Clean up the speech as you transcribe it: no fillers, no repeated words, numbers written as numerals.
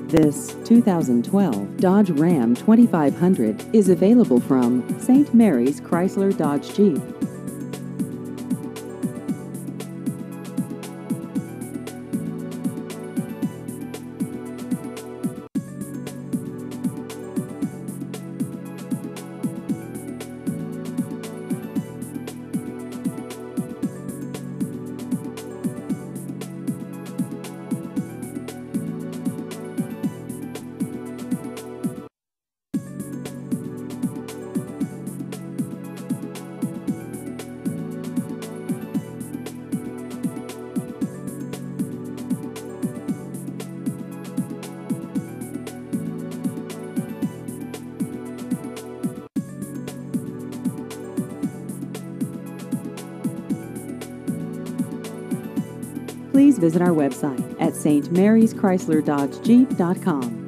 This 2012 Dodge Ram 2500 is available from St. Mary's Chrysler Dodge Jeep. Please visit our website at stmaryschrysler.dodgejeep.com.